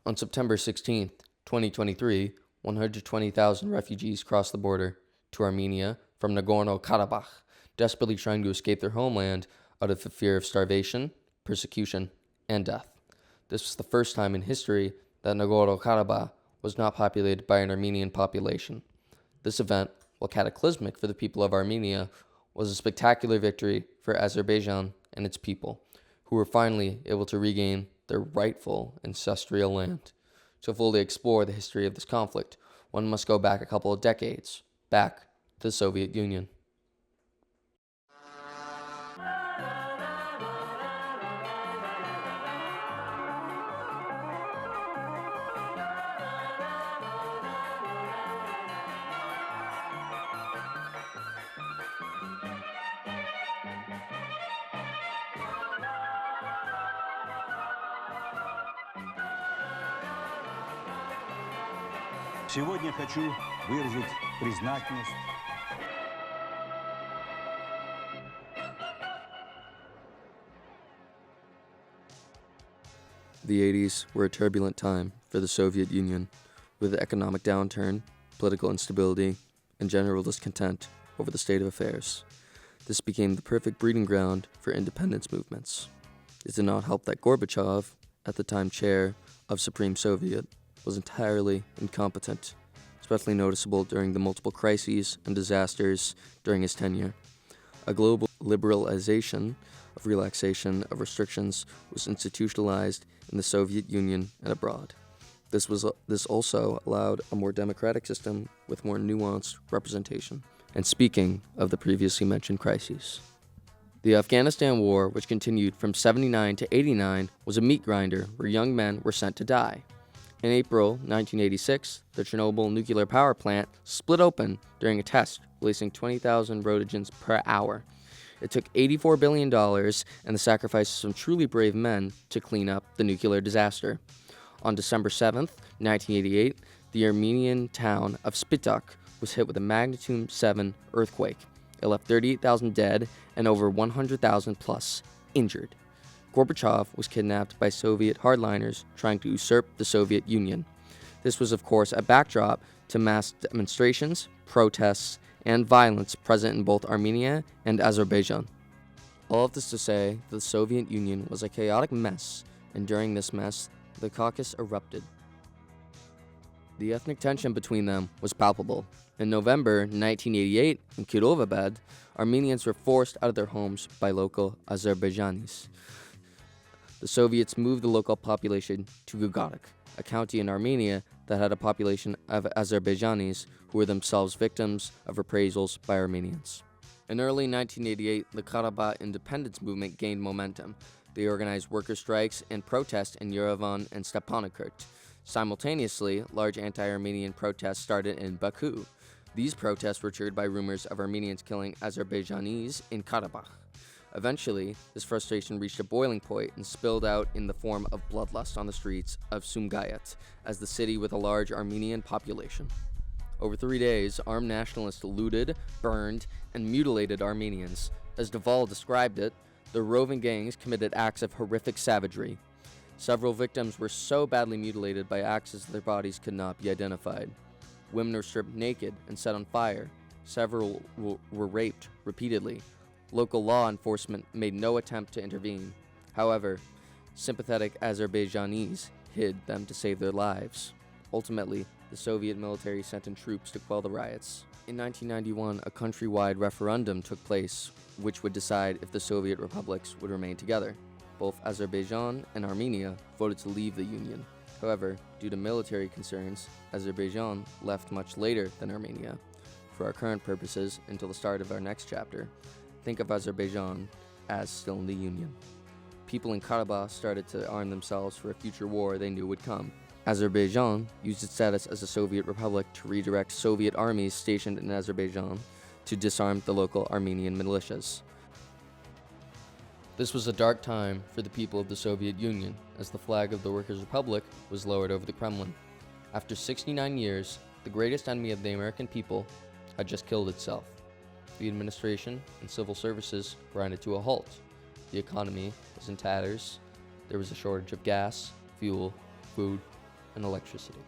On September 16, 2023, 120,000 refugees crossed the border to Armenia from Nagorno-Karabakh, desperately trying to escape their homeland out of the fear of starvation, persecution, and death. This was the first time in history that Nagorno-Karabakh was not populated by an Armenian population. This event, while cataclysmic for the people of Armenia, was a spectacular victory for Azerbaijan and its people, who were finally able to regain their rightful ancestral land. To fully explore the history of this conflict, one must go back a couple of decades, back to the Soviet Union. Сегодня хочу выразить признательность. The 80s were a turbulent time for the Soviet Union, with economic downturn, political instability, and general discontent over the state of affairs. This became the perfect breeding ground for independence movements. It did not help that Gorbachev, at the time chair of Supreme Soviet, was entirely incompetent, especially noticeable during the multiple crises and disasters during his tenure. A global liberalization of relaxation of restrictions was institutionalized in the Soviet Union and abroad. This also allowed a more democratic system with more nuanced representation. And speaking of the previously mentioned crises, the Afghanistan War, which continued from 79 to 89, was a meat grinder where young men were sent to die. In April 1986, the Chernobyl nuclear power plant split open during a test, releasing 20,000 roentgens per hour. It took $84 billion and the sacrifice of some truly brave men to clean up the nuclear disaster. On December 7, 1988, the Armenian town of Spitak was hit with a magnitude 7 earthquake. It left 38,000 dead and over 100,000 plus injured. Gorbachev was kidnapped by Soviet hardliners trying to usurp the Soviet Union. This was, of course, a backdrop to mass demonstrations, protests, and violence present in both Armenia and Azerbaijan. All of this to say that the Soviet Union was a chaotic mess, and during this mess, the Caucasus erupted. The ethnic tension between them was palpable. In November 1988, in Kirovabad, Armenians were forced out of their homes by local Azerbaijanis. The Soviets moved the local population to Gagarik, a county in Armenia that had a population of Azerbaijanis who were themselves victims of reprisals by Armenians. In early 1988, the Karabakh independence movement gained momentum. They organized worker strikes and protests in Yerevan and Stepanakert. Simultaneously, large anti-Armenian protests started in Baku. These protests were triggered by rumors of Armenians killing Azerbaijanis in Karabakh. Eventually, this frustration reached a boiling point and spilled out in the form of bloodlust on the streets of Sumgayit, as the city with a large Armenian population. Over 3 days, armed nationalists looted, burned, and mutilated Armenians. As Davit described it, the roving gangs committed acts of horrific savagery. Several victims were so badly mutilated by axes that their bodies could not be identified. Women were stripped naked and set on fire. Several were raped repeatedly. Local law enforcement made no attempt to intervene. However, sympathetic Azerbaijanis hid them to save their lives. Ultimately, the Soviet military sent in troops to quell the riots. In 1991, a countrywide referendum took place, which would decide if the Soviet republics would remain together. Both Azerbaijan and Armenia voted to leave the Union. However, due to military concerns, Azerbaijan left much later than Armenia. For our current purposes, until the start of our next chapter, think of Azerbaijan as still in the Union. People in Karabakh started to arm themselves for a future war they knew would come. Azerbaijan used its status as a Soviet republic to redirect Soviet armies stationed in Azerbaijan to disarm the local Armenian militias. This was a dark time for the people of the Soviet Union, as the flag of the Workers' Republic was lowered over the Kremlin. After 69 years, the greatest enemy of the American people had just killed itself. The administration and civil services grinded to a halt. The economy was in tatters. There was a shortage of gas, fuel, food, and electricity.